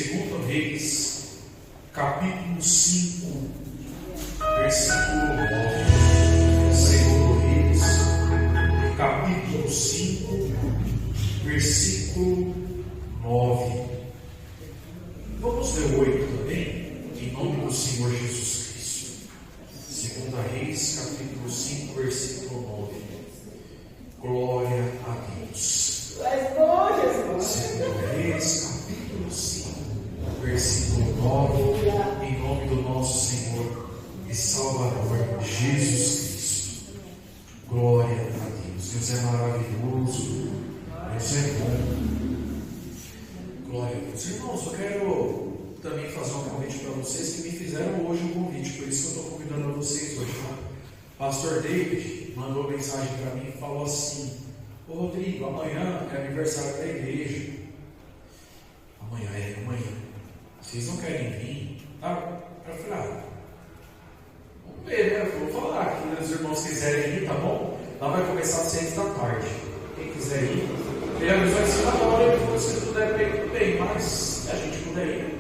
2 Reis, capítulo 5, versículo 9. 2 Reis, capítulo 5, versículo 9. Vamos ler o 8 também, em nome do Senhor Jesus Cristo. 2 Reis, capítulo 5, versículo 9. Glória a Deus. 2 Reis, capítulo 5, versículo 9. Em nome do nosso Senhor e Salvador Jesus Cristo. Glória a Deus. Deus é maravilhoso. Deus é bom. Glória a Deus. Irmãos, eu quero também fazer um convite para vocês que me fizeram hoje um convite, por isso que eu estou convidando vocês hoje. Tá? Pastor David mandou mensagem para mim e falou assim: ô Rodrigo, amanhã é aniversário da igreja. Amanhã. Vocês não querem vir? Tá? Eu falei, vamos ver, né? Vou falar aqui, né? Os irmãos quiserem ir, tá bom? Lá vai começar às 6 da tarde. Quem quiser ir, ele vai ser na hora que você puder bem, mas se a gente puder ir,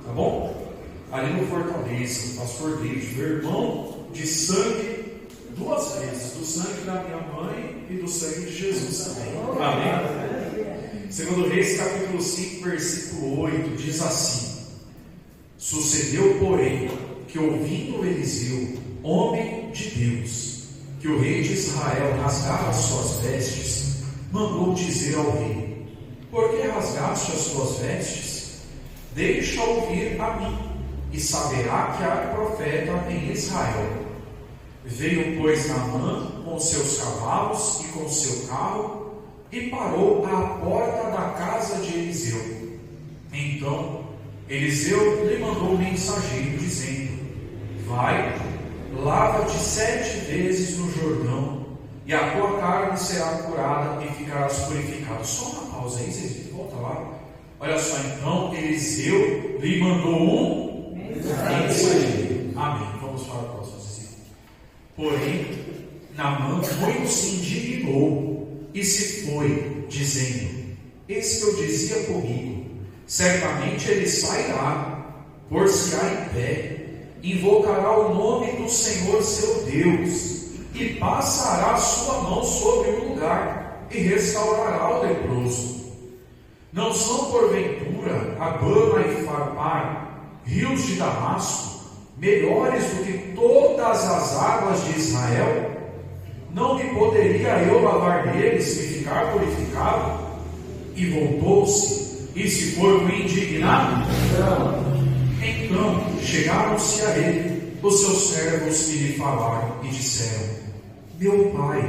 tá bom? Ali no Fortaleza, o pastor David, meu irmão de sangue, 2 vezes, do sangue da minha mãe e do sangue de Jesus também. Amém? 2 Reis, capítulo 5, versículo 8, diz assim: sucedeu, porém, que ouvindo Eliseu, homem de Deus, que o rei de Israel rasgava as suas vestes, mandou dizer ao rei: por que rasgaste as tuas vestes? Deixa ouvir a mim, e saberá que há profeta em Israel. Veio, pois, Naamã com seus cavalos e com seu carro, e parou à porta da casa de Eliseu. Então Eliseu lhe mandou um mensageiro, dizendo: vai, lava-te 7 vezes no Jordão, e a tua carne será curada e ficarás purificado. Só uma pausa aí, vocês volta lá. Olha só, então Eliseu lhe mandou um mensageiro. Amém. Vamos para o próximo. Porém, Naamã muito se indignou e se foi, dizendo: eis que eu dizia comigo, certamente ele sairá, por-se-á em pé, invocará o nome do Senhor seu Deus, e passará a sua mão sobre o lugar, e restaurará o leproso. Não são porventura Abana e Farpar, rios de Damasco, melhores do que todas as águas de Israel? Não me poderia eu lavar neles e ficar purificado? E voltou-se, e se foi indignado? Então chegaram-se a ele os seus servos e lhe falaram e disseram: meu pai,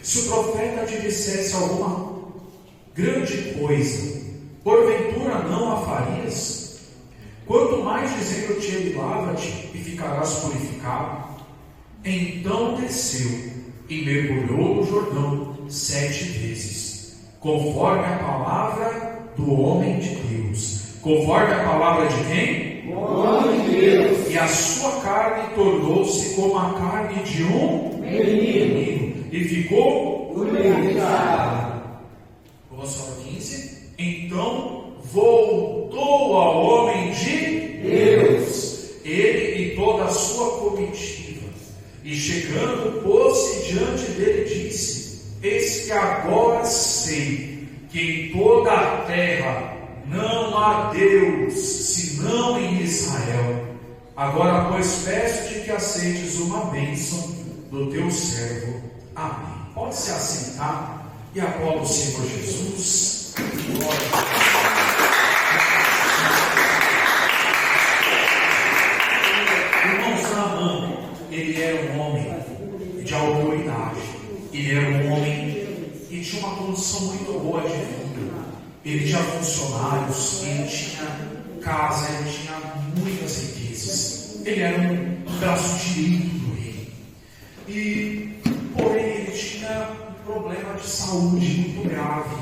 se o profeta te dissesse alguma grande coisa, porventura não a farias? Quanto mais dizendo-te ele: lava-te e ficarás purificado. Então desceu e mergulhou no Jordão 7 vezes, conforme a palavra do homem de Deus. Conforme a palavra de quem? O homem de Deus. E a sua carne tornou-se como a carne de um menino, e ficou purificado. Vamos para o 15. Então voltou ao homem de Deus, ele e toda a sua comitiva, e chegando, pôs-se diante dele e disse: eis que agora sei que em toda a terra não há Deus senão em Israel. Agora, pois, peço-te que aceites uma bênção do teu servo. Amém. Pode se assentar e aplauda o Senhor Jesus. Glória a Deus. Ele era um homem de autoridade, ele era um homem que tinha uma condição muito boa de vida, ele tinha funcionários, ele tinha casa, ele tinha muitas riquezas, ele era um braço direito do rei, porém ele tinha um problema de saúde muito grave,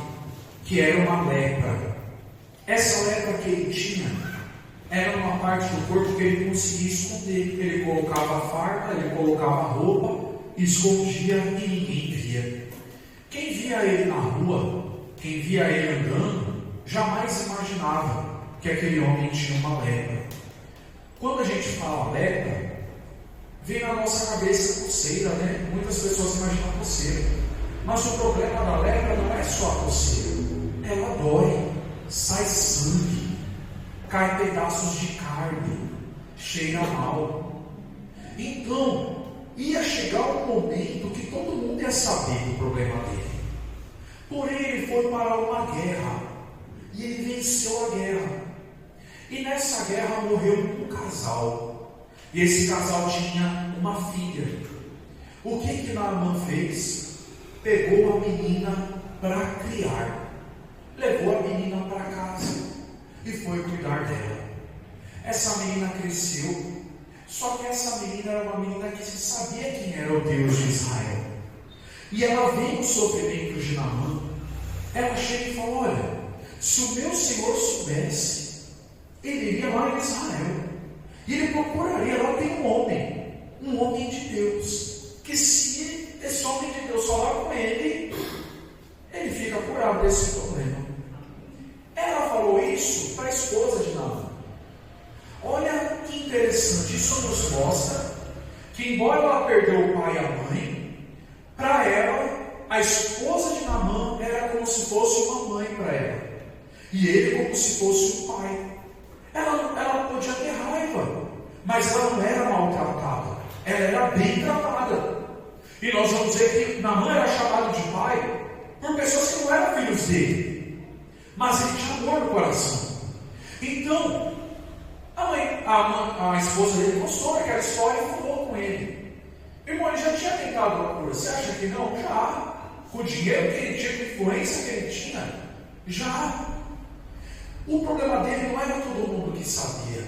que era uma lepra. Essa lepra que ele tinha era uma parte do corpo que ele conseguia esconder. Ele colocava farda, ele colocava roupa, escondia e ninguém via. Quem via ele na rua, quem via ele andando, jamais imaginava que aquele homem tinha uma lepra. Quando a gente fala lepra, vem na nossa cabeça coceira, né? Muitas pessoas imaginam coceira. Mas o problema da lepra não é só a coceira. Ela dói, sai sangue, cai pedaços de carne, cheira mal. Então, ia chegar um momento que todo mundo ia saber do problema dele. Porém, ele foi para uma guerra e ele venceu a guerra. E nessa guerra morreu um casal. E esse casal tinha uma filha. O que Naamã fez? Pegou a menina para criar. Levou a menina para casa e foi cuidar dela. Essa menina cresceu. Só que essa menina era uma menina que sabia quem era o Deus de Israel. E ela vendo o sofrimento de Naamã, ela chega e fala: olha, se o meu Senhor soubesse, ele iria lá em Israel. E ele procuraria, lá tem um homem de Deus, que se esse homem de Deus falar com ele, ele fica curado desse problema. Ela falou isso para a esposa de Naamã. Olha que interessante, isso nos mostra que, embora ela perdeu o pai e a mãe, para ela, a esposa de Naamã era como se fosse uma mãe para ela, e ele como se fosse um pai. Ela podia ter raiva, mas ela não era maltratada, ela era bem tratada. E nós vamos dizer que Naamã era chamado de pai por pessoas que não eram filhos dele, mas ele tinha amor no coração. Então, a esposa dele gostou daquela história e falou com ele. Irmão, ele já tinha tentado uma cura. Você acha que não? Já. Com o dinheiro que ele tinha, com a influência que ele tinha, já. O problema dele não era todo mundo que sabia.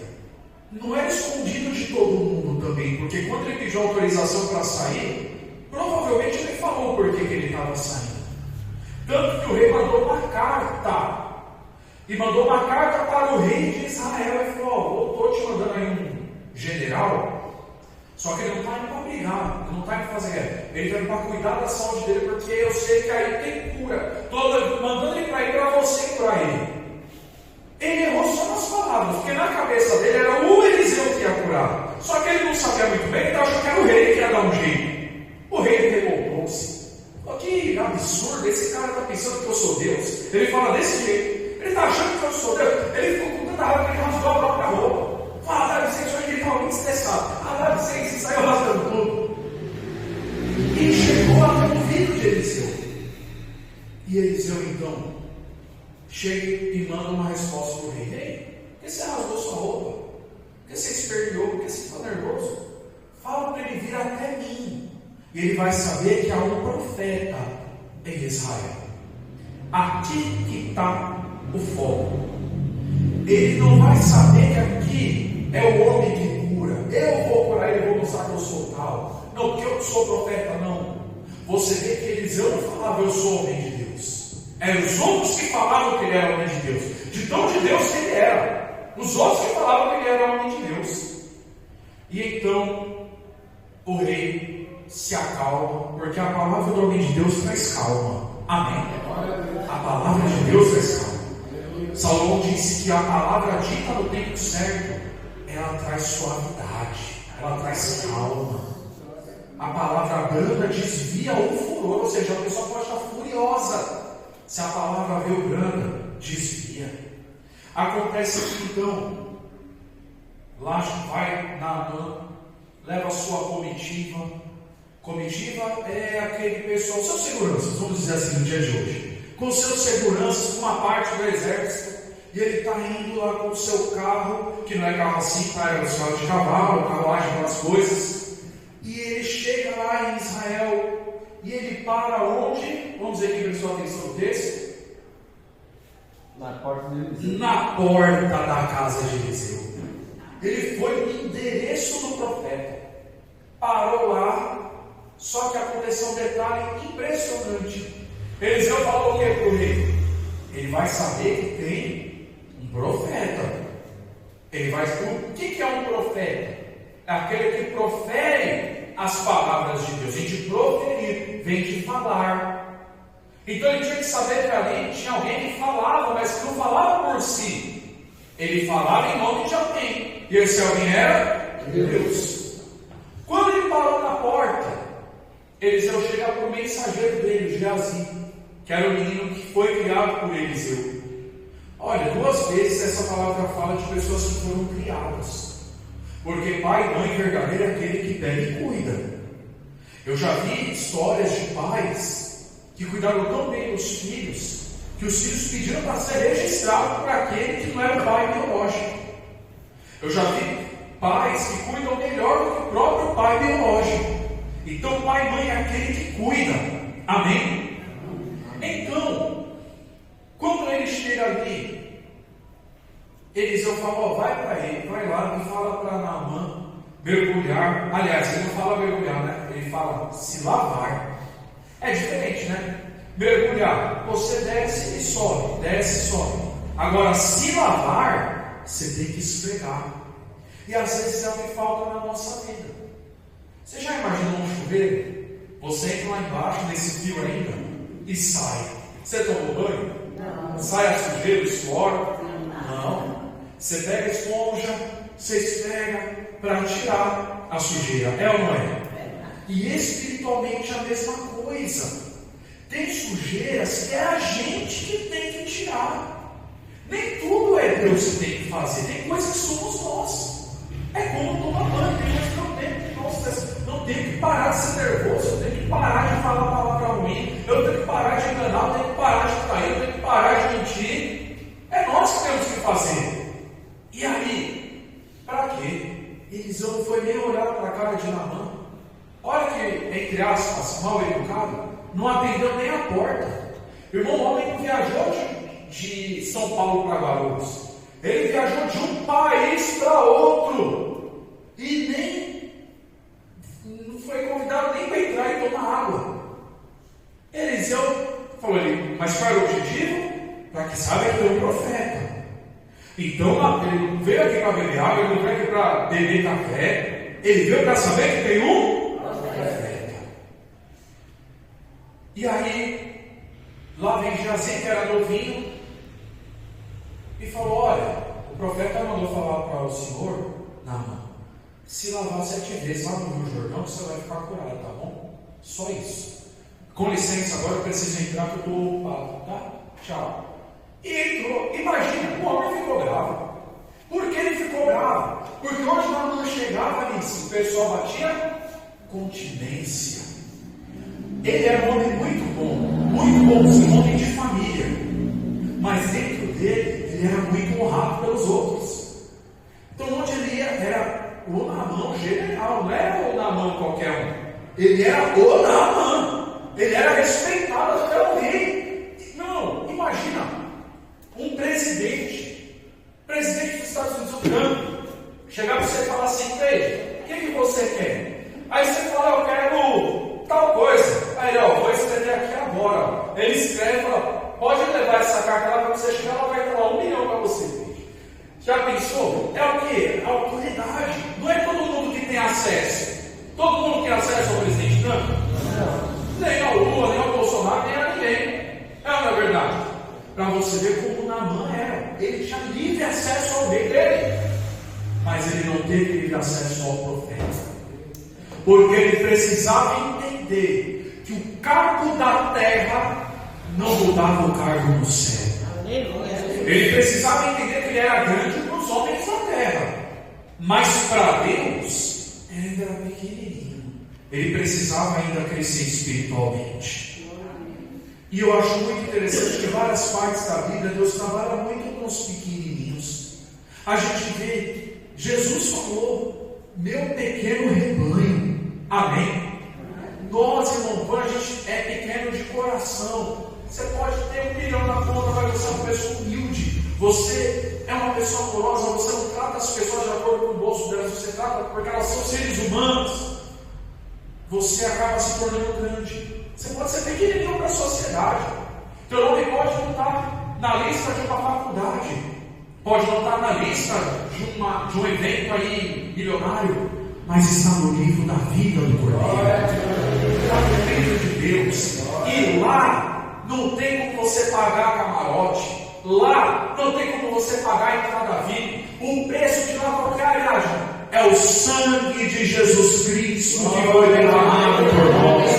Não era escondido de todo mundo também. Porque quando ele pediu autorização para sair, provavelmente ele falou por que ele estava saindo. Tanto que o rei mandou uma carta. E mandou uma carta para o rei de Israel e falou: estou te mandando aí um general, só que ele não está indo para brigar, ele não está indo fazer guerra, ele está indo para cuidar da saúde dele, porque eu sei que aí tem cura. Estou mandando ele para ir para você curar ele. Ele errou só nas palavras, porque na cabeça dele era o Eliseu que ia curar. Só que ele não sabia muito bem, então achou que era o rei que ia dar um jeito. O rei revoltou-se. Que absurdo, esse cara está pensando que eu sou Deus. Ele fala desse jeito. Ele está achando que eu sou Deus. Ele ficou com tanta raiva que ele rasgou a própria roupa. Fala, dá licença, ele estava muito estressado. Dá licença, e saiu rasgando tudo. E chegou até o ouvido de Eliseu. E Eliseu então chega e manda uma resposta para o rei: ei, por que você rasgou sua roupa? Por que você esperneou? Por que você ficou nervoso? Fala para ele vir até mim. E ele vai saber que há um profeta em Israel. Aqui que está o foco. Ele não vai saber que aqui é o homem que cura. Eu vou curar ele, vou mostrar que eu sou tal. Não, porque eu sou profeta, não. Você vê que Eliseu não falava: eu sou homem de Deus. Eram os outros que falavam que ele era homem de Deus. De tão de Deus que ele era. Os outros que falavam que ele era homem de Deus. E então o rei se acalma, porque a palavra do homem de Deus traz calma. Amém? A palavra de Deus traz calma. Salomão disse que a palavra dita no tempo certo, ela traz suavidade, ela traz calma. A palavra branda desvia o furor, ou seja, a pessoa pode estar furiosa. Se a palavra veio branda, desvia. Acontece que então, lá vai Naamã, leva a sua comitiva. Comitiva é aquele pessoal, seus seguranças, vamos dizer assim no dia de hoje, com seus seguranças, com uma parte do exército, e ele está indo lá com o seu carro, que não é carro assim, tá? É um carro de cavalo, carruagem, aquelas coisas, e ele chega lá em Israel, e ele para onde? Vamos dizer que prestou atenção no texto? Na porta de Eliseu. Na porta da casa de Eliseu. Ele foi no endereço do profeta, parou lá. Só que aconteceu um detalhe impressionante. Eliseu falou o que para o rei? Ele vai saber que tem um profeta. Ele vai saber o que é um profeta? É aquele que profere as palavras de Deus. Vem de proferir, vem de falar. Então ele tinha que saber que ali tinha alguém que falava, mas que não falava por si. Ele falava em nome de alguém. E esse alguém era Deus. Quando ele parou na porta, Eliseu chega para o mensageiro dele, Geazi, que era o menino que foi criado por Eliseu. Olha, 2 vezes essa palavra fala de pessoas que foram criadas. Porque pai e mãe verdadeiro é aquele que pega e cuida. Eu já vi histórias de pais que cuidaram tão bem dos filhos, que os filhos pediram para ser registrado por aquele que não era o pai biológico. Eu já vi pais que cuidam melhor do que o próprio pai biológico. Então, pai e mãe é aquele que cuida. Amém? Então, quando ele chega ali, Eliseu fala, vai para ele, vai lá e fala para Naamã mergulhar. Aliás, ele não fala mergulhar, né? Ele fala se lavar. É diferente, né? Mergulhar, você desce e sobe, desce e sobe. Agora, se lavar, você tem que esfregar. E às vezes é o que falta na nossa vida. Você já imaginou um chuveiro? Você entra lá embaixo, nesse fio ainda, e sai. Você tomou banho? Não. Sai a sujeira, o suor? Não. Não. Você pega a esponja, você esfrega para tirar a sujeira. É ou não é? E espiritualmente a mesma coisa. Tem sujeiras que é a gente que tem que tirar. Nem tudo é Deus que tem que fazer. Tem coisas que somos nós. É como tomar banho. Tem coisas que não tem. Nossa, não tenho que parar de ser nervoso. Eu tenho que parar de falar palavra ruim. Eu tenho que parar de enganar. Eu tenho que parar de trair. Eu tenho que parar de mentir. É nós que temos que fazer. E aí, para quê? Eliseu não foi nem olhar para a cara de Naamã. Olha que, entre aspas, mal educado, não atendeu nem a porta. Irmão, o homem viajou de São Paulo para Guarulhos. Ele viajou de um país para outro. E nem não foi convidado nem para entrar e tomar água. Eliseu falou ali, mas qual era o objetivo? Para que saiba que tem um profeta. Então ele não veio aqui para beber água, ele não veio aqui para beber café. Ele veio para saber que tem um profeta. E aí, lá vem Geazi, que era novinho, e falou, olha, o profeta mandou falar para o senhor, Naamã, se lavar 7 vezes lá no Rio Jordão, você vai ficar curado, tá bom? Só isso. Com licença, agora eu preciso entrar que eu estou ocupado, tá? Tchau. E entrou. Imagina, o homem ficou bravo. Por que ele ficou bravo? Porque onde Naamã chegava nisso, o pessoal batia continência. Ele era um homem muito bonzinho, um homem de família. Mas dentro dele, ele era muito honrado pelos outros. Então onde ele ia, era o Naamã general, não era o Naamã qualquer um. Ele era o Naamã. Ele era respeitado até o rei. Não, imagina. Um presidente dos Estados Unidos, o Trump, chegar para você e falar assim, Pedro, o que você quer? Aí você fala, eu quero tal coisa. Aí ele, vou escrever aqui agora. Ele escreve e fala, pode levar essa carta lá para você chegar, ela vai falar 1 milhão para você, Pedro. Já pensou? É o quê? A autoridade. Não é todo mundo que tem acesso. Todo mundo tem acesso ao presidente Trump? Não. Nem ao Lula, nem ao Bolsonaro, nem a ninguém. É ou não é verdade? Para você ver como Naamã era. Ele tinha livre acesso ao rei dele. Mas ele não teve livre acesso ao profeta. Porque ele precisava entender que o cargo da terra não mudava o cargo no céu. Ele precisava entender que ele era grande para os homens da terra. Mas para Deus, ele ainda era pequenininho. Ele precisava ainda crescer espiritualmente. E eu acho muito interessante que várias partes da Bíblia Deus trabalha muito com os pequenininhos. A gente vê, Jesus falou, meu pequeno rebanho. Amém? Nós, irmão, quando a gente é pequeno de coração, você pode ter 1 milhão na conta, mas você é uma pessoa humilde. Você é uma pessoa amorosa, você não trata as pessoas de acordo com o bolso delas, você trata porque elas são seres humanos. Você acaba se tornando grande. Você pode ser pequenininho para a sociedade. Teu nome pode não estar na lista de uma faculdade, pode não estar na lista de um evento aí milionário, mas está no livro da vida do Cordeiro. Está no livro de Deus. E lá não tem como você pagar camarote. Lá não tem como você pagar a entrada É o sangue de Jesus Cristo que foi derramado por nós.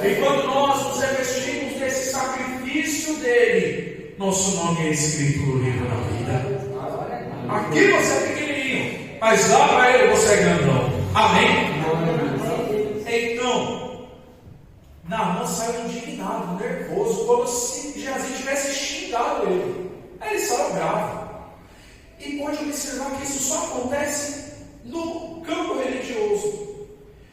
E quando nós nos revestimos desse sacrifício dele, nosso nome é escrito no livro da vida. Aqui você é pequenininho, mas lá para ele você é grandão. Amém? Então, Naamã saiu indignado, nervoso, como se Geazi tivesse xingado ele. Aí ele saiu bravo. E pode observar que isso só acontece no campo religioso.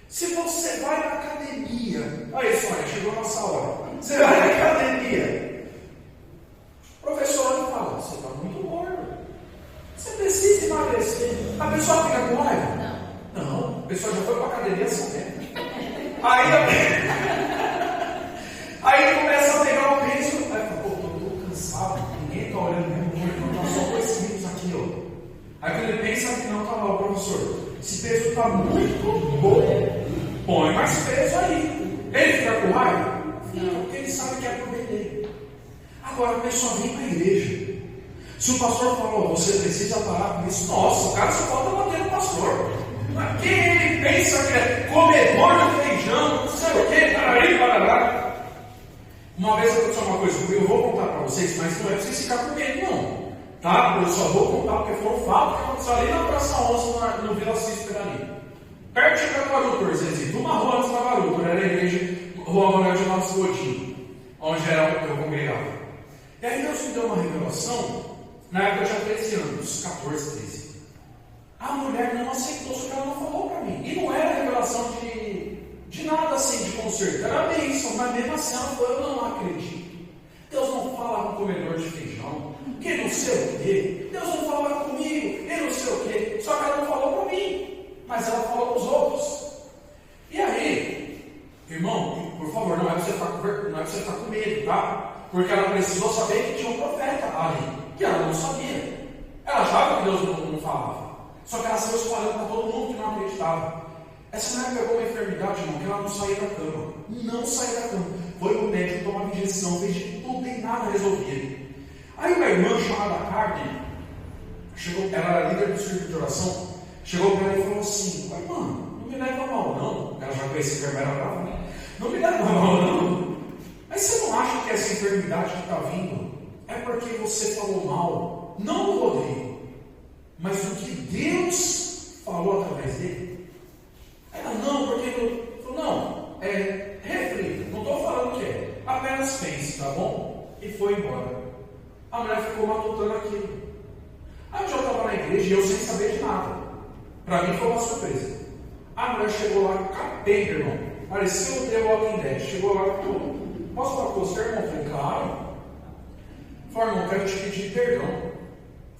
Se você vai na academia, olha só, chegou a nossa hora. Você vai na academia, o professor olha e fala: você está muito gordo, você precisa emagrecer. A pessoa fica com raiva? Não, a pessoa já foi para a academia sabendo. Aí começa a pegar o peso. Aí fala: pô, estou cansado, ninguém está olhando muito, está só com esses livros aqui, ó. Aí quando ele pensa que não, tá lá, o professor, esse peso está muito bom, põe mais peso aí. Ele fica com raiva? Não, porque ele sabe que é por bem dele. Agora a pessoa vem para a igreja. Se o pastor falou: você precisa parar com isso, nossa, o cara só falta bater no pastor. Porque ele pensa que é comedor de feijão, não sei o que, parará. Uma vez aconteceu uma coisa comigo, eu vou contar para vocês, mas não é para vocês ficarem com medo, não. Tá? Eu só vou contar porque foi um fato que aconteceu ali na Praça 11, no Vila Cícero ali. Perto de Caruaru, Zezito, uma rua antes da Caruaru, era a igreja, Rua Manuel de Nosso Godinho, onde era eu congregava. E aí Deus me deu uma revelação, na época eu tinha 13 anos, 14, 13. A mulher não aceitou, só que ela não falou para mim. E não era revelação de nada assim, de conserto, era bênção, mas mesmo assim ela falou: eu não acredito. Deus não fala com comedor de feijão, que não sei o quê. Deus não fala comigo, que não sei o quê. Só que ela não falou para mim, mas ela falou para os outros. E aí, irmão, por favor, não é para você ficar com medo, tá? Porque ela precisou saber que tinha um profeta ali, que ela não sabia. Ela achava que Deus não falava. Só que ela saiu espalhando para todo mundo que não acreditava. Essa mulher pegou uma enfermidade, irmão, que ela não saía da cama. Não saía da cama. Foi no médico, tomar injeção, fez de tudo e nada resolvido. Aí uma irmã chamada Carmen, ela era líder do círculo de oração, chegou para ela e falou assim: irmã, não me leva mal não. Ela já conhecia a enfermeira brava, né? Não me leva mal não. Mas você não acha que essa enfermidade que está vindo é porque você falou mal, não do Rodrigo, mas do que Deus falou através dele? Ela: não, porque eu falou: não, reflita, não estou falando que é, apenas pense, tá bom? E foi embora. A mulher ficou matutando aquilo. Aí eu já estava na igreja e eu sem saber de nada. Para mim foi uma surpresa. A mulher chegou lá, capeta, irmão. Parecia o The Walking Dead. Chegou lá e falou: posso falar com você, irmão? Eu falei: claro. Falei: irmão, quero te pedir perdão. Eu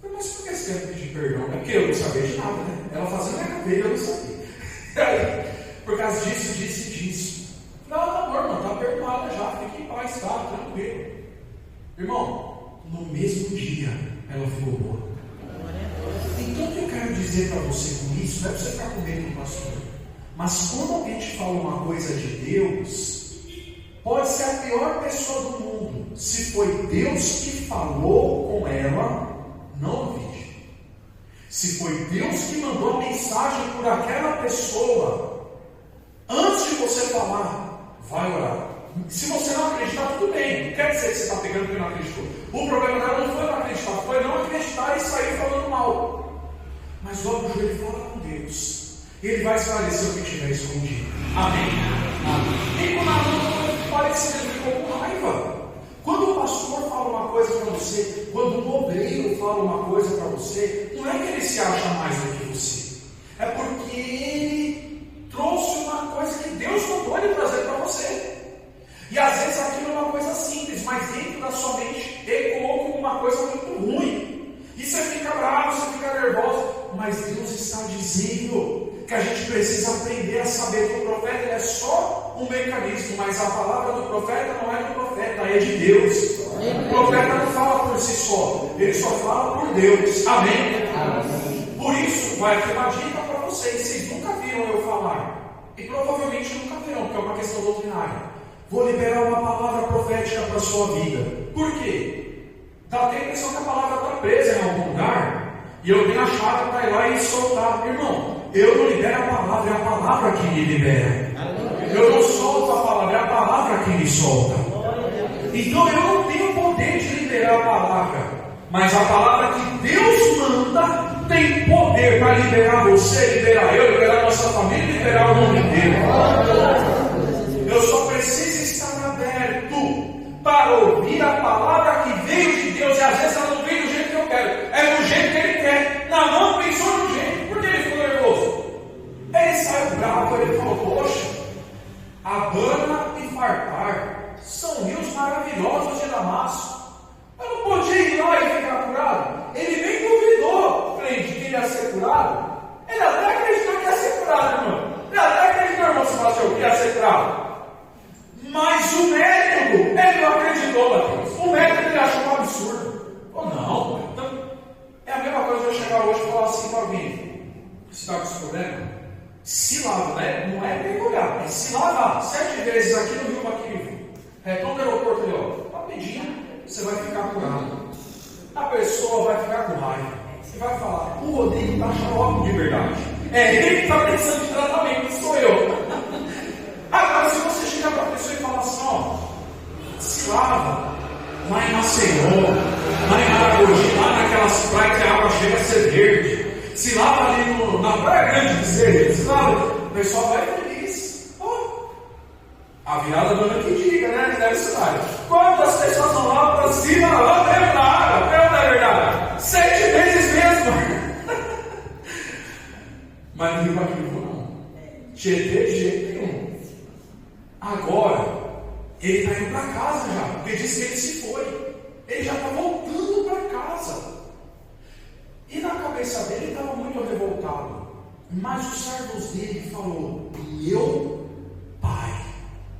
falei: mas por que você quer pedir perdão? É porque eu não sabia de nada, né? Ela fazendo a cadeira, eu não sabia. Aí, por causa disso. Não, tá bom, irmão, tá perdoada já. Fique em paz, tá? Tranquilo. Irmão, no mesmo dia, ela ficou boa. Então, o que eu quero dizer para você com isso, não é para você ficar com medo do pastor, mas quando alguém te fala uma coisa de Deus, pode ser a pior pessoa do mundo. Se foi Deus que falou com ela, não duvide. Se foi Deus que mandou a mensagem por aquela pessoa, antes de você falar, vai orar. Se você não acreditar, tudo bem. Não quer dizer que você está pegando porque não acreditou. O problema dela não foi não acreditar, foi não acreditar e sair falando mal. Mas dobra o joelho e fala com Deus. Ele vai esclarecer o que tiver escondido. Amém? E quando a mão parece que ele ficou com raiva. Quando o pastor fala uma coisa para você, quando o obreiro fala uma coisa para você, não é que ele se acha mais do que você. É porque ele trouxe uma coisa que Deus mandou ele trazer para você. E às vezes aquilo é uma coisa simples, mas dentro da sua mente ecoou como uma coisa muito ruim. E você fica bravo, você fica nervoso. Mas Deus está dizendo que a gente precisa aprender a saber que o profeta é só um mecanismo, mas a palavra do profeta não é do profeta, é de Deus. O profeta não fala por si só, ele só fala por Deus. Amém? Por isso, vai ter uma dica para vocês. Vocês nunca viram eu falar, e provavelmente nunca verão, porque é uma questão doutrinária. Vou liberar uma palavra profética para a sua vida. Por quê? Dá até a impressão que a palavra está presa em algum lugar. E eu tenho a chave para ir lá e soltar. Irmão, eu não libero a palavra, é a palavra que me libera. Eu não solto a palavra, é a palavra que me solta. Então eu não tenho poder de liberar a palavra, mas a palavra que Deus manda tem poder para liberar você, liberar eu, liberar a nossa família, liberar o mundo inteiro. Eu só preciso estar aberto para ouvir a palavra que veio de Deus. E às vezes ela não vem do jeito que eu quero, é do jeito que Ele quer. Na mão pensou no jeito, porque ele ficou nervoso. Ele saiu bravo, ele falou: poxa, Abana e Farpar são rios maravilhosos de Damasco. Eu não podia ir lá e ficar curado. Ele nem duvidou, frente, que ele ia ser curado. Ele até acreditou que ia ser curado, irmão. Ele até acreditou, irmão, se falasse que ia ser curado. Mas o médico, ele não acreditou, Mateus. O médico, ele achou um absurdo. Ou não, então, é a mesma coisa eu chegar hoje e falar assim para alguém: você está com esse problema? Se lava, né? Não é mergulhar, é se lavar 7 vezes aqui no Rio Baquirivu. Retorno do aeroporto ali, ó. Rapidinho, você vai ficar curado. A pessoa vai ficar com raiva. Você vai falar: o Rodrigo está xarope de verdade. É ele que está precisando de tratamento, não sou eu. Agora, se você chegar para a pessoa e falar assim: ó, se lava lá em Maceió, lá em Maragogi, lá naquelas praias que a água chega a ser verde, se lava ali na Praia Grande de Serra, se lava, o pessoal vai feliz. Oh, a virada do ano que diga, né? Deve ser. Quantas pessoas vão lá para cima, lá dentro da água, perto da verdade? 7 vezes mesmo. Mas no Rio Baquirivu não. Tietê de jeito nenhum. Agora, ele está indo para casa já, porque disse que ele se foi. Ele já está voltando para casa. E na cabeça dele ele estava muito revoltado. Mas os servos dele falou: meu pai.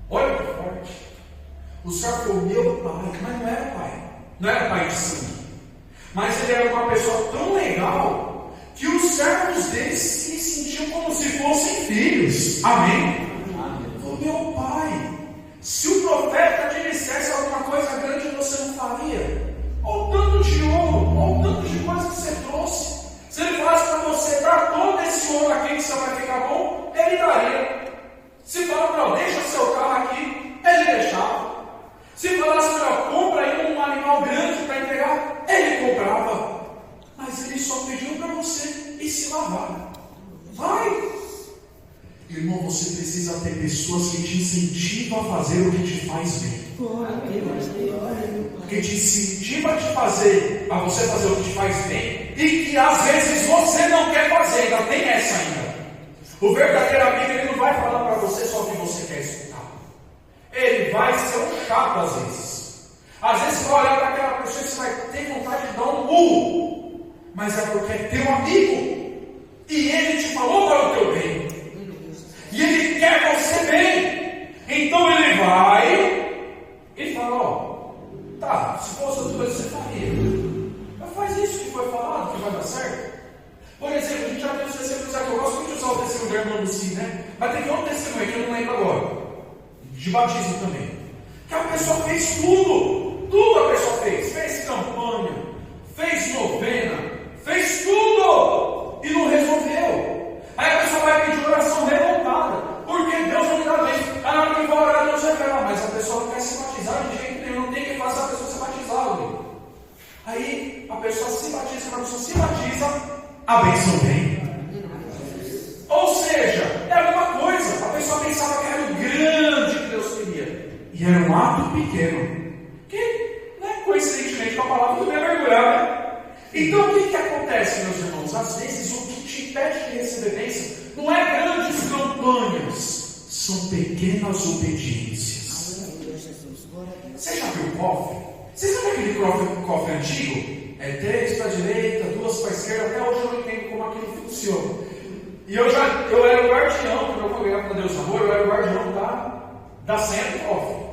Olha que forte. O servo falou: meu pai. Mas não era pai. Não era pai de sangue. Mas ele era uma pessoa tão legal que os servos dele se sentiam como se fossem filhos. Amém? Falou: meu pai. Se o profeta te dissesse alguma coisa grande, você não faria? Olha o tanto de ouro, olha o tanto de coisa que você trouxe. Se ele falasse para você: dá todo esse ouro aqui que você vai ficar bom, ele daria. Se falasse: não, deixa seu carro aqui, ele deixava. Se falasse: não, compra aí um animal grande para entregar, ele comprava. Mas ele só pediu para você ir se lavar. Vai! Irmão, você precisa ter pessoas que te incentivam a fazer o que te faz bem. Que te incentiva a te fazer, a você fazer o que te faz bem, e que às vezes você não quer fazer, ainda tem essa ainda. O verdadeiro amigo, ele não vai falar para você só o que você quer escutar. Ele vai ser um chato às vezes. Às vezes você vai olhar para aquela pessoa e você vai ter vontade de dar um murro. Mas é porque é teu amigo. E ele te falou para o teu bem. E ele quer você bem. Então ele vai e fala: ó, tá, se fosse outra coisa você faria. Mas faz isso que foi falado, que vai dar certo. Por exemplo, a gente já tem os testemunhos aqui. Eu gosto muito de usar o testemunho do irmão Luci, né? Mas teve outro testemunho que eu não lembro agora, de batismo também, que a pessoa fez tudo a pessoa fez campanha, fez novena, fez tudo e não resolveu. Aí a pessoa vai pedir oração revoltada, porque Deus não me dá bem. Aí na hora que vai orar, Deus revela, mas a pessoa não quer se batizar de jeito nenhum, não tem que fazer a pessoa se batizar, amigo. Aí a pessoa se batiza, a bênção vem. Ou seja, é alguma coisa. A pessoa pensava que era o grande que Deus queria, e era um ato pequeno, que, né, coincidentemente com a palavra, não é mergulhar, né? Então o que acontece, meus irmãos? Às vezes o que te impede de receber bênção não é grandes campanhas, são pequenas obediências. Você já viu o cofre? Você sabe aquele cofre antigo? É 3 para a direita, 2 para a esquerda. Até hoje eu não entendo como aquilo funciona. E eu era o guardião, quando eu congregava com Deus Amor, eu era o guardião da senha do cofre.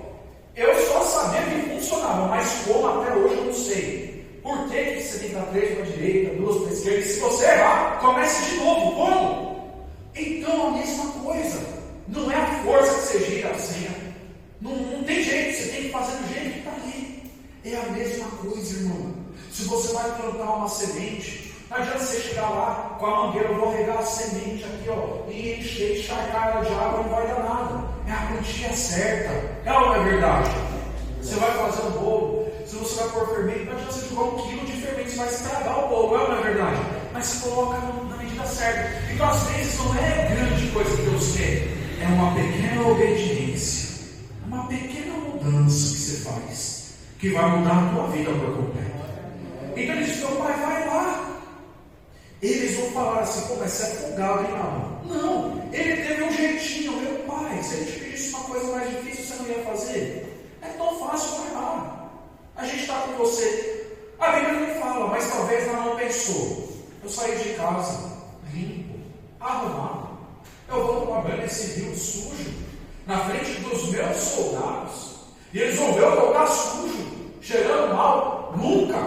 Eu só sabia que funcionava, mas como até hoje eu não sei. Por que você tem que dar 3 para a direita, 2 para a esquerda? E se você errar, comece de novo. Como? Então a mesma coisa. Não é a força que você gira a senha. Não tem jeito, você tem que fazer do jeito que está ali. É a mesma coisa, irmão. Se você vai plantar uma semente, Não adianta você chegar lá com a mangueira, eu vou regar a semente aqui, ó, e encher, encharcar ela de água, não vai dar nada. É a quantia certa. É ou não é verdade? Você vai fazer um bolo, se você vai pôr fermento, não adianta você jogar 1 quilo de fermento, você vai estragar o bolo, é ou não é verdade? Mas você coloca na medida certa. Então, às vezes, não é grande coisa que Deus quer, é uma pequena obediência, uma pequena mudança que você faz, que vai mudar a tua vida por completo. Então ele diz: meu pai, vai lá. Eles vão falar assim: pô, mas você é folgado, hein, Abraão? Não, ele teve um jeitinho. Meu pai, se ele te pedisse uma coisa mais difícil, você não ia fazer? É tão fácil, vai lá. A gente está com você. A Bíblia não fala, mas talvez ela não pensou. Eu saí de casa limpo, arrumado. Eu vou tomar banho nesse rio sujo, na frente dos meus soldados, e eles vão ver eu estar sujo, cheirando mal? Nunca.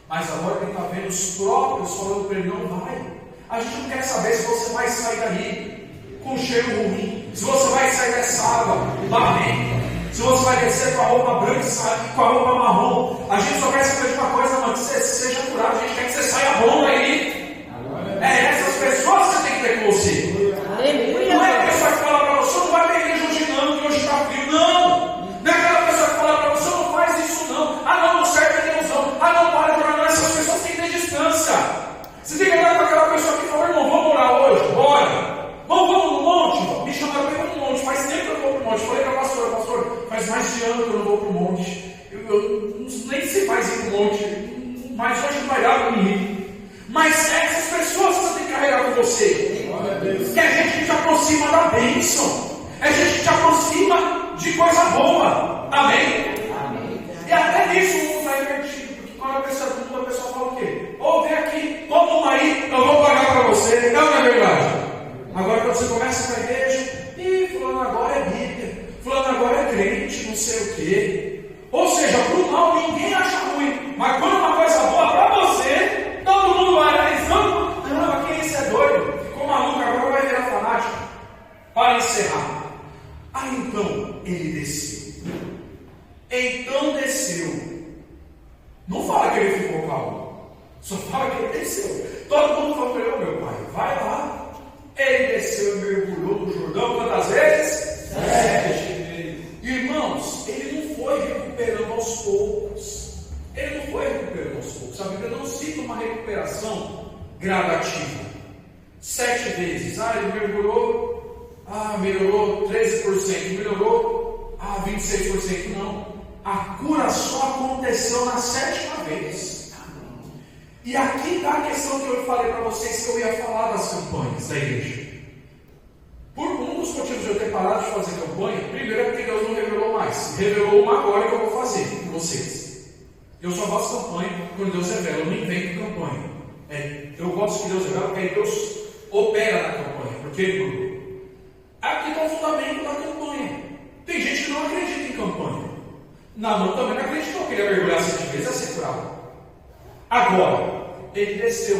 Mas agora ele está vendo os próprios falando para ele: não vai. A gente não quer saber se você vai sair dali com cheiro ruim, se você vai sair dessa água barrenta, se você vai descer com a roupa branca e sair com a roupa marrom. A gente só quer saber de uma coisa, mano: que você seja curado. A gente quer que você saia bom daí. É essas pessoas que você tem que ter com você. Não é a pessoa que fala para você: não vai ter igreja hoje não, que hoje está frio. Não. Não é aquela pessoa que fala para você: não faz isso não. Ah não serve a Deus não. Ah não, para de orar. Essas pessoas têm que ter distância. Você tem que olhar para aquela pessoa que fala: irmão, vamos orar hoje? Bora. Vamos no monte. Me chamaram para ir para o monte. Faz tempo que eu não vou para o monte. Falei para a pastora: pastor, faz mais de ano que eu não vou para o monte. Eu nem sei mais ir para o monte. Mas hoje não vai dar para mim. Mas é essas pessoas que você tem que carregar com você. Que é gente que te aproxima da bênção. É gente que te aproxima de coisa boa. Amém? E até nisso o mundo está invertido. Porque quando a pessoa do mundo, a pessoa fala o quê? Ou vem aqui, toma uma aí, eu vou pagar para você. Não é verdade? Agora quando você começa na igreja: ih, fulano agora é Bíblia, fulano agora é crente, não sei o quê. Ou seja, para o mal ninguém acha ruim. Mas quando uma coisa boa para você, todo mundo vai analisando. Não, quem esse é doido? Ficou maluco, agora vai virar fanático. Para encerrar. Aí então ele desceu. Então desceu. Não fala que ele ficou calmo, só fala que ele desceu. Todo mundo falou para ele: meu pai, vai lá. Ele desceu e mergulhou no Jordão quantas vezes? 7 vezes. Irmãos, ele não foi recuperando aos poucos. Ele não foi recuperando aos poucos. A Bíblia não cita uma recuperação gradativa. 7 vezes. Ele mergulhou. Melhorou 13%. Melhorou 26%. Não. A cura só aconteceu na 7ª vez. E aqui está a questão que eu falei para vocês, que eu ia falar das campanhas da igreja. Por um dos motivos de eu ter parado de fazer campanha, primeiro é porque Deus não revelou mais. Revelou uma agora que eu vou fazer com vocês. Eu só faço campanha quando Deus revela, eu não invento campanha. Eu gosto que Deus revela, porque aí Deus opera na campanha, porque Ele. Aqui está o fundamento da campanha. Tem gente que não acredita em campanha. Não também não acreditou que ele ia mergulhar 7 vezes a ser curado. Agora, ele desceu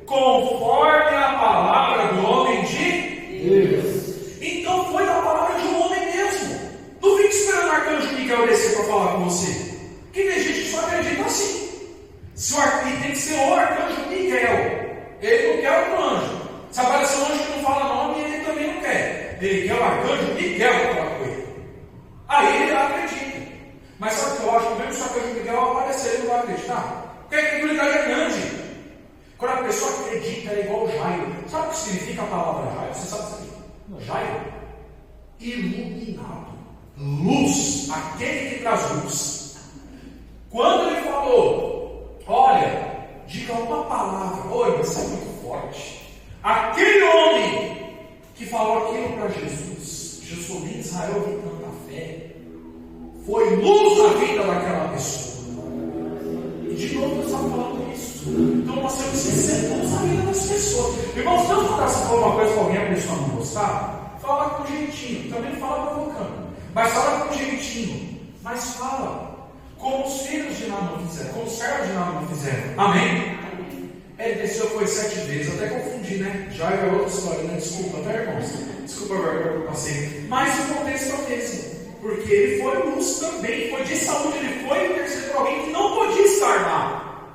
conforme a palavra do homem de Deus. Então foi da palavra de um homem mesmo. Não fique esperando o arcanjo Miguel descer para falar com você. Porque tem gente que só acredita assim. E tem que ser o arcanjo Miguel. Ele não quer o anjo. Se aparecer um anjo que não fala nome, ele também não quer. Ele quer o arcanjo Miguel para falar com ele. Aí ele acredita. Mas sabe o que eu acho? Mesmo se o arcanjo Miguel aparecer, ele não vai acreditar. Porque a incredulidade é grande. Quando a pessoa acredita, é igual Jairo. Sabe o que significa a palavra Jairo? Você sabe o que significa? Jairo? Iluminado. Luz. Aquele que traz luz. Quando ele falou: olha, diga uma palavra. Olha, isso é muito forte. Aquele homem que falou aquilo para Jesus. Jesus falou: em Israel eu vi tanta fé. Foi luz na vida daquela pessoa. De novo Deus está falando isso. Então nós temos que ser luz na vida das pessoas. Irmãos, não quando você fala uma coisa para alguém, a pessoa não gostar, fala com jeitinho. Também fala provocando, mas fala com jeitinho. Mas fala como os filhos de Naamã fizeram, como os servos de Naamã fizeram. Amém? Ele desceu, foi 7 vezes. Até confundi, né? Já é outra história, né? Desculpa, tá, irmãos? Desculpa agora que eu passei. Mas o contexto é o mesmo. Porque ele foi luz também, foi de saúde, ele foi interceder por alguém que não podia estar lá.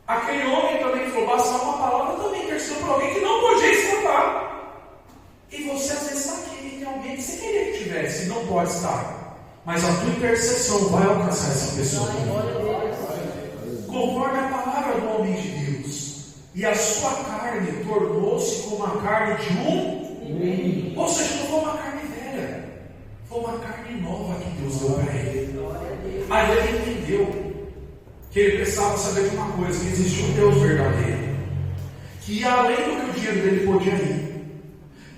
Aquele homem também falou: passar uma palavra também, intercedeu por alguém que não podia escapar. E você às vezes está aqui, tem alguém que você queria que tivesse, e não pode estar. Mas a tua intercessão vai alcançar essa pessoa. Conforme a palavra do homem de Deus. E a sua carne tornou-se como a carne de um. Ou seja, não foi uma carne velha. Foi uma carne nova que Deus deu para ele. Aí ele entendeu que ele precisava saber de uma coisa, que existia um Deus verdadeiro, que ia além do que o dinheiro dele podia ir,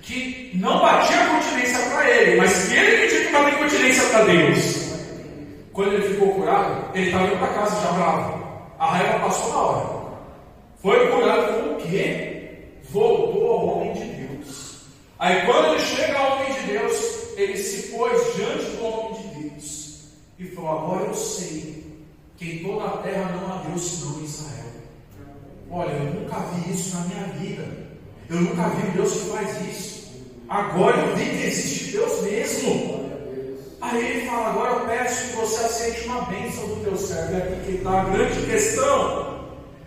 que não batia continência para ele, mas que ele tinha que bater continência para Deus. Quando ele ficou curado, ele estava indo para casa já bravo. A raiva passou na hora. Foi curado com o quê? Voltou ao homem de Deus. Aí quando ele chega ao homem de Deus, ele se pôs diante do homem de Deus e falou: agora eu sei que em toda a terra não há Deus senão Israel. Olha, eu nunca vi isso na minha vida. Eu nunca vi um Deus que faz isso. Agora eu vi que existe Deus mesmo. Aí ele fala: agora eu peço que você aceite uma bênção do teu servo. É aqui que está a grande questão.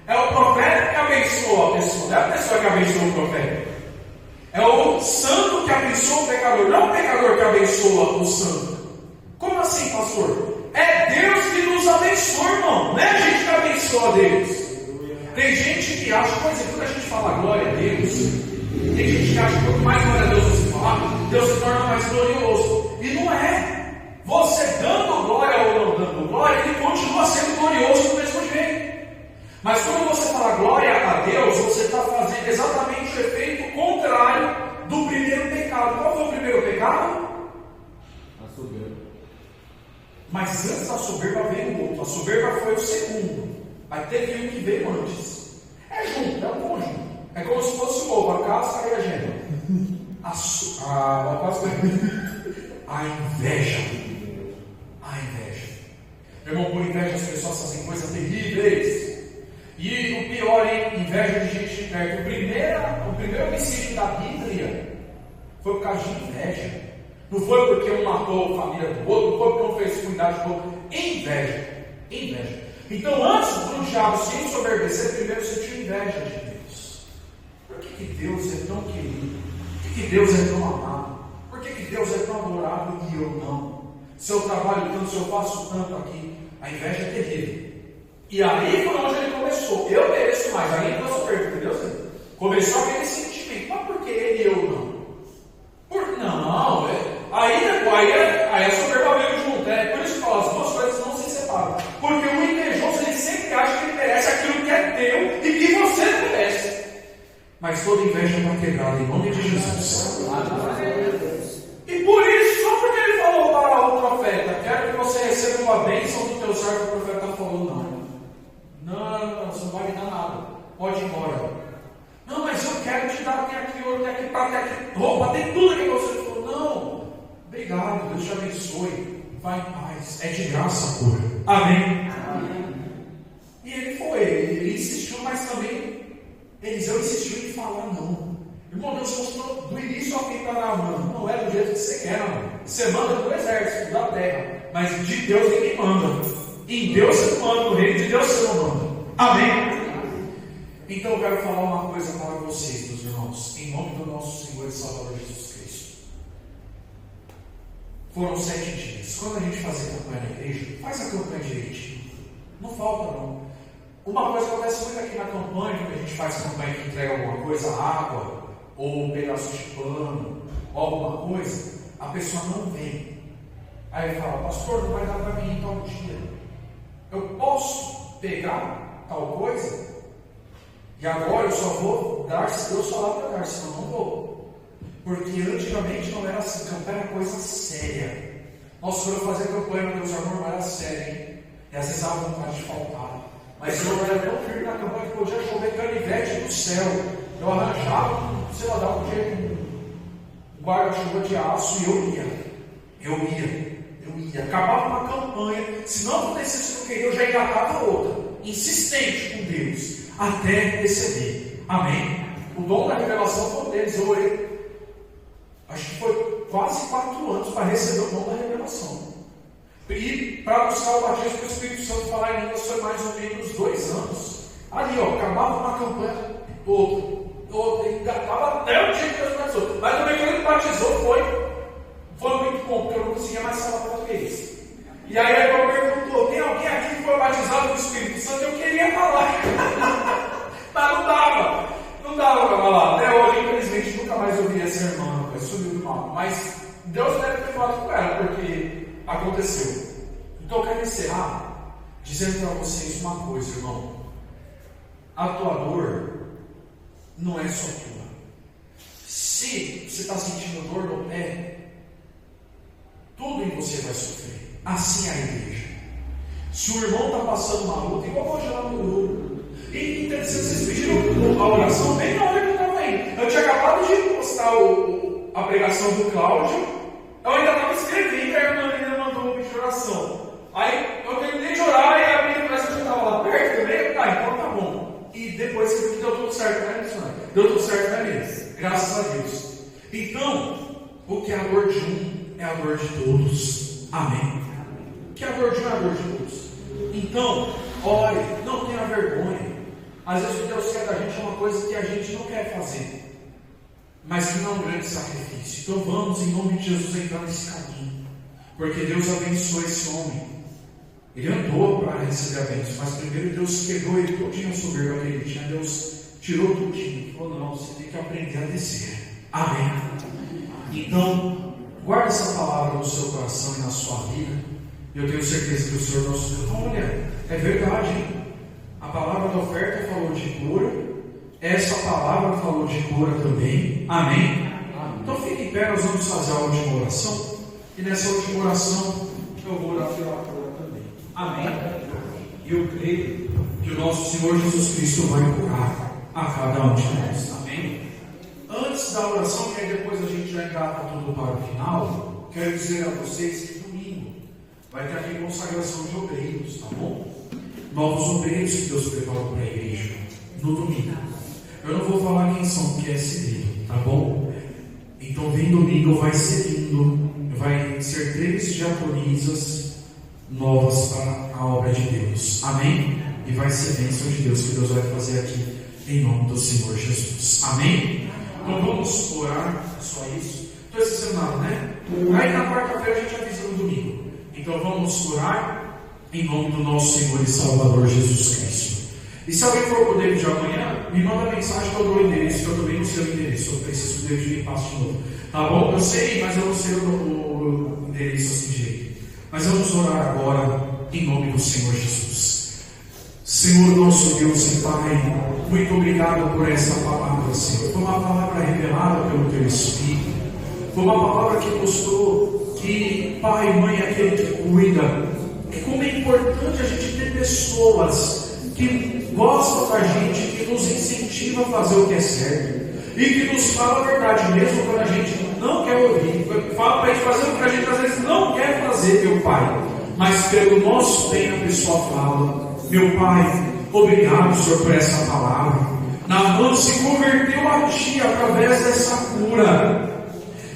É o profeta que abençoa a pessoa. Não é a pessoa que abençoa o profeta. É o santo que abençoa o pecador. Não é o pecador que abençoa o santo. Como assim, pastor? É Deus que nos abençoa, irmão. Não é a gente que abençoa a Deus. Tem gente que acha, por exemplo, quando a gente fala glória a Deus, tem gente que acha que quanto mais glória a Deus você falar, Deus se torna mais glorioso. E não é. Você dando glória ou não dando glória, Ele continua sendo glorioso do mesmo jeito. Mas quando você fala glória a Deus, você está fazendo exatamente o efeito contrário do primeiro pecado. Qual foi o primeiro pecado? A soberba. Mas antes da soberba veio o outro. A soberba foi o segundo. Aí teve um que veio antes. É junto, é um conjunto. É como se fosse o ovo, a casca e a gema. A inveja. A inveja. Meu irmão, por inveja as pessoas fazem coisas terríveis. E o pior, hein? Inveja de gente de perto. O primeiro homicídio da Bíblia foi por causa de inveja. Não foi porque um matou a família do outro, não foi porque um fez cuidar do outro. Inveja. Inveja. Então, antes do diabo se ensoberbecer, primeiro você tinha inveja de Deus. Por que Deus é tão querido? Por que Deus é tão amado? Por que Deus é tão adorável e eu não? Se eu trabalho tanto, se eu faço tanto aqui, a inveja é terrível. E aí foi onde ele começou. Eu mereço mais. Aí entrou a soberba, entendeu? Começou aquele sentimento. Mas por que ele e eu não? Não. Aí a soberba veio junto. Por isso que fala, as duas coisas não se separam. Porque o invejoso, ele sempre acha que ele merece aquilo que é teu e que você não merece. Mas toda inveja está quebrada em nome de Jesus. E por isso, só porque ele falou para o profeta: quero que você receba uma bênção do teu servo, o profeta falou: não, você não vai me dar nada, pode ir embora. Não, mas eu quero te dar, tem aqui ouro, tem aqui prata, tem aqui roupa, tem tudo que você falou. Não, obrigado, Deus te abençoe, vai em paz, é de graça a cura. Amém? E ele insistiu, mas também Eliseu insistiu em falar não. Irmão, Deus mostrou do início ao fim para Naamã: não é do jeito que você quer, não. Você manda do exército, da terra, mas de Deus ninguém manda. Em Deus você não manda, no reino de Deus você não manda. Amém? Então eu quero falar uma coisa para vocês, meus irmãos, em nome do nosso Senhor e Salvador Jesus Cristo. Foram 7 dias. Quando a gente fazer campanha na igreja, faz a campanha direitinho. Não falta não. Uma coisa que acontece muito aqui na campanha, quando a gente faz campanha que entrega alguma coisa, água, ou um pedaço de pano, ou alguma coisa, a pessoa não vem. Aí ele fala: pastor, não vai dar para mim tal dia. Eu posso pegar tal coisa? E agora eu só vou dar se Deus falar para dar, senão não vou. Porque antigamente não era assim, campanha era coisa séria. Nossa, quando eu fazia campanha, meu Deus, amor, não era sério, hein? E às vezes dava vontade de faltar. Mas eu era tão firme na campanha que podia chover canivete do céu. Eu arranjava, sei lá, dava um jeito, um guarda-chuva de aço, e eu ia. Acabava uma campanha, se não acontecesse o que eu queria, eu já engatava outra. Insistente com Deus, até receber. Amém? O dom da revelação foi deles. Eu orei, acho que foi quase 4 anos para receber o dom da revelação. E para buscar o batismo do Espírito Santo, falar em línguas, foi mais ou menos 2 anos. Ali, acabava uma campanha, outro, ele engatava até o dia que Deus batizou. Mas também quando ele batizou foi muito bom, porque eu não conseguia mais falar português. E aí a irmã perguntou: tem alguém aqui que foi batizado no Espírito Santo? Eu queria falar, mas não dava para falar. Até hoje, infelizmente, nunca mais ouvi essa irmã, sumiu do mal. Mas Deus deve ter falado com ela, porque aconteceu. Então eu quero encerrar dizendo para vocês uma coisa, irmão. A tua dor não é só tua. Se você está sentindo dor no pé, tudo em você vai sofrer. Assim é a igreja. Se o irmão está passando uma luta, igual hoje lá no grupo. E interessante, vocês pediram a oração bem na hora que eu estava indo. Eu tinha acabado de postar a pregação do Cláudio. Eu ainda estava escrevendo, a irmã ainda mandou um pedido de oração. Aí eu terminei de orar e a minha parece que eu estava lá perto também. Então tá bom. E depois você viu que deu tudo certo, né, missionário? Deu tudo certo, né, mesmo? Graças a Deus. Então, o que é a dor de um é a dor de todos. Amém. O que é a dor de um é a dor de todos. Então, ore, não tenha vergonha. Às vezes o que Deus quer da gente é uma coisa que a gente não quer fazer, mas que não é um grande sacrifício. Então vamos, em nome de Jesus, entrar nesse caminho, porque Deus abençoou esse homem. Ele andou para receber a bênção, mas primeiro Deus quebrou ele todinho a soberba que ele tinha. Deus tirou tudinho. Falou: não, você tem que aprender a descer. Amém. Então, guarde essa palavra no seu coração e na sua vida. Eu tenho certeza que o Senhor nosso Deus, olha, é verdade, hein? A palavra da oferta falou de cura. Essa palavra falou de cura também. Amém? Então fique em pé, nós vamos fazer a última oração. E nessa última oração eu vou orar pela cura também. Amém? E eu creio que o nosso Senhor Jesus Cristo vai curar a cada um de nós. Amém? Antes da oração, que aí depois a gente já engata tudo para o final, quero dizer a vocês que domingo vai ter aqui consagração de obreiros, tá bom? Novos obreiros que Deus preparou para a igreja no domingo. Eu não vou falar quem são, porque é segredo, tá bom? Então vem domingo, vai ser lindo. Vai ser 3 diaconisas novas para a obra de Deus. Amém? E vai ser bênção de Deus que Deus vai fazer aqui em nome do Senhor Jesus. Amém? Então vamos orar, é só isso. Estou esquecendo nada, né? Aí na quarta-feira a gente avisa no domingo. Então vamos orar em nome do nosso Senhor e Salvador Jesus Cristo. E se alguém for poder de amanhã, me manda mensagem que eu dou o endereço, que eu também não sei o endereço. Eu preciso que o Deus me passe de novo. Tá bom? Eu sei, mas eu não sei o endereço assim de jeito. Mas vamos orar agora em nome do Senhor Jesus. Senhor nosso Deus e Pai, muito obrigado por essa palavra, Senhor. Foi uma palavra revelada pelo Teu Espírito. Foi uma palavra que mostrou que Pai e Mãe é aquele que cuida. E como é importante a gente ter pessoas que gostam da gente, que nos incentivam a fazer o que é certo e que nos fala a verdade mesmo quando a gente não quer ouvir. Fala para a gente fazer o que a gente às vezes não quer fazer, meu Pai, mas pelo nosso bem a pessoa fala. Meu Pai, obrigado, Senhor, por essa palavra. Naamã se converteu a Ti através dessa cura.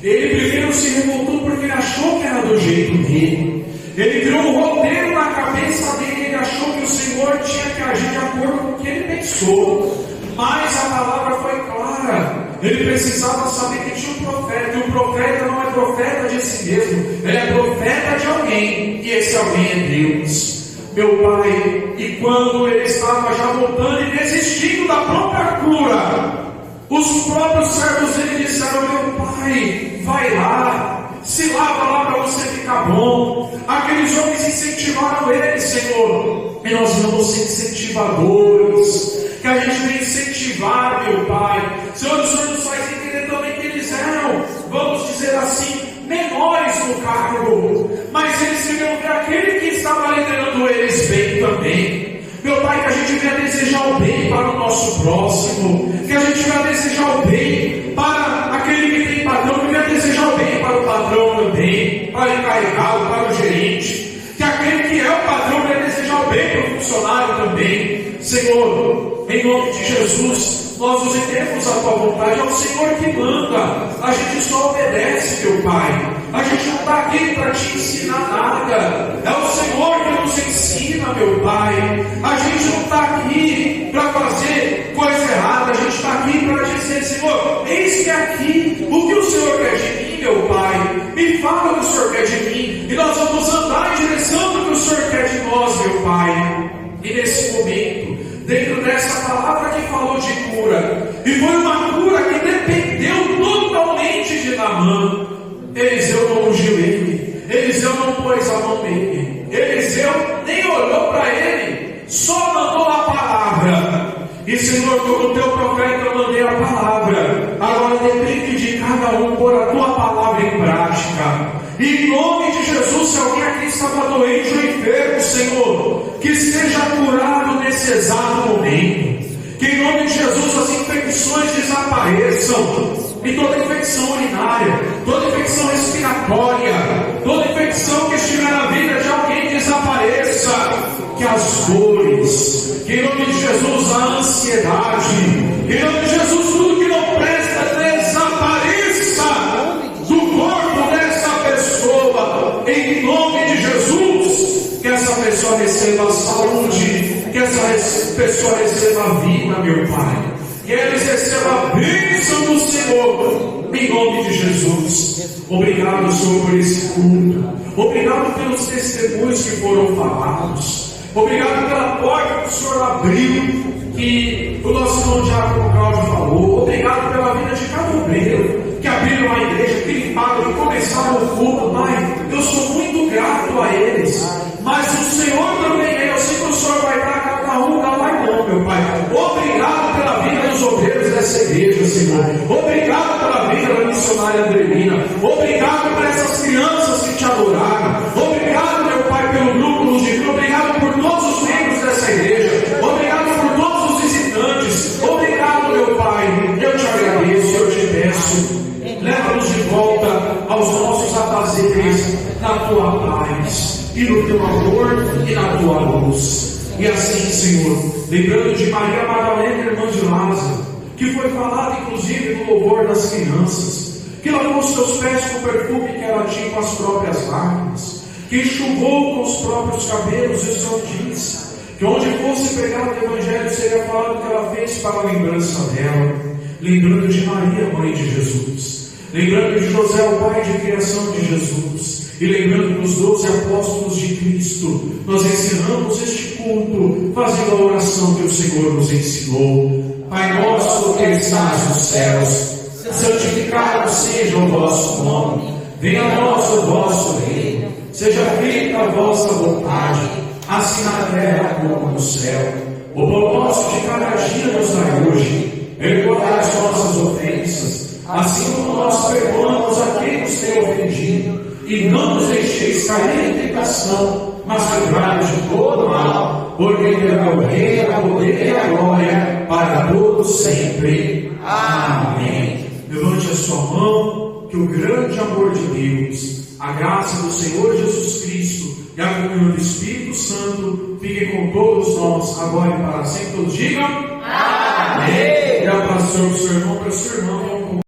Ele primeiro se revoltou porque ele achou que era do jeito dele. Ele criou um roteiro na cabeça dele. Ele achou que o Senhor tinha que agir de acordo com o que ele pensou. Mas a palavra foi clara. Ele precisava saber que tinha um profeta. E o profeta não é profeta de si mesmo. Ele é profeta de alguém. E esse alguém é Deus. Meu Pai, e quando ele estava já voltando e desistindo da própria cura, os próprios servos dele disseram: meu Pai, vai lá, se lava lá para você ficar bom. Aqueles homens incentivaram ele, Senhor, e nós vamos ser incentivadores, que a gente vem incentivar, meu Pai. Senhor, o Senhor nos faz entender também que eles eram, vamos dizer assim, menores no cargo, mas eles queriam ver aquele que estava liderando eles bem também. Meu Pai, que a gente venha desejar o bem para o nosso próximo, que a gente venha desejar o bem para aquele que tem patrão, que venha desejar o bem para o patrão também, para o encarregado, para o gerente, que aquele que é o patrão venha desejar o bem para o funcionário também. Senhor, em nome de Jesus, nós nos rendemos à Tua vontade, é o Senhor que manda, a gente só obedece, meu Pai. A gente não está aqui para te ensinar nada, é o Senhor que nos ensina, meu Pai. A gente não está aqui para fazer coisa errada, a gente está falou de cura, e foi uma cura que dependeu totalmente de Naamã. Eliseu não ungiu ele, Eliseu não pôs a mão nele, Eliseu nem olhou para ele, só mandou a palavra. E Senhor, como teu profeta, eu mandei a palavra. Agora depende de cada um pôr a tua palavra em prática. E em nome de Jesus, se alguém aqui estava doente ou enfermo, Senhor, que seja curado nesse exato momento. Que em nome de Jesus as infecções desapareçam. E toda infecção urinária, toda infecção respiratória, toda infecção que estiver na vida de alguém desapareça. Que as dores, que em nome de Jesus a ansiedade, que em nome de Jesus tudo que não presta desapareça do corpo dessa pessoa, em nome de Jesus. Que essa pessoa receba saúde, que essa pessoa receba vida, meu Pai, que eles recebam a bênção do Senhor, em nome de Jesus. Obrigado, Senhor, por esse culto, obrigado pelos testemunhos que foram falados. Obrigado pela porta que o Senhor abriu, que o nosso irmão Diácono Cláudio falou. Obrigado pela vida de cada obreiro que abriram a igreja, que limparam, que começaram o culto. Pai, eu sou muito grato a eles. Mas o Senhor também é. Eu sei que o Senhor vai dar cada um, não vai não, meu Pai. Obrigado pela vida dos obreiros dessa igreja, Senhor. Obrigado pela vida da missionária Andrelina. Obrigado por essas crianças que te adoraram. Obrigado, meu Pai, pelo grupo Luz de Cristo. Obrigado por todos os membros dessa igreja. Obrigado por todos os visitantes. Obrigado, meu Pai. Eu te agradeço, eu te peço. Leva-nos de volta aos nossos afazeres na tua paz, e no teu amor e na tua luz. E assim, Senhor, lembrando de Maria Madalena, irmã de Lázaro, que foi falado inclusive no louvor das crianças, que lavou os seus pés com o perfume que ela tinha com as próprias lágrimas, que enxugou com os próprios cabelos. E o Senhor disse que onde fosse pregado o Evangelho seria falado que ela fez para a lembrança dela. Lembrando de Maria, mãe de Jesus, lembrando de José, o pai de criação de Jesus, e lembrando dos 12 apóstolos de Cristo, nós ensinamos este culto fazendo a oração que o Senhor nos ensinou. Pai nosso que estás nos céus, santificado seja o vosso nome, venha a nós o vosso reino, seja feita a vossa vontade, assim na terra como no céu. O pão nosso de cada dia nos dai hoje, perdoai as nossas ofensas, assim como nós perdoamos a quem nos tem ofendido, e não nos deixeis cair em tentação, mas livrai-nos de todo mal, porque teu é o reino, o poder e a glória, para todos sempre. Amém. Levante a sua mão, que o grande amor de Deus, a graça do Senhor Jesus Cristo e a comunhão do Espírito Santo fiquem com todos nós, agora e para sempre. Todos digam amém. E a paz do Senhor, para o seu irmão, para a sua irmã.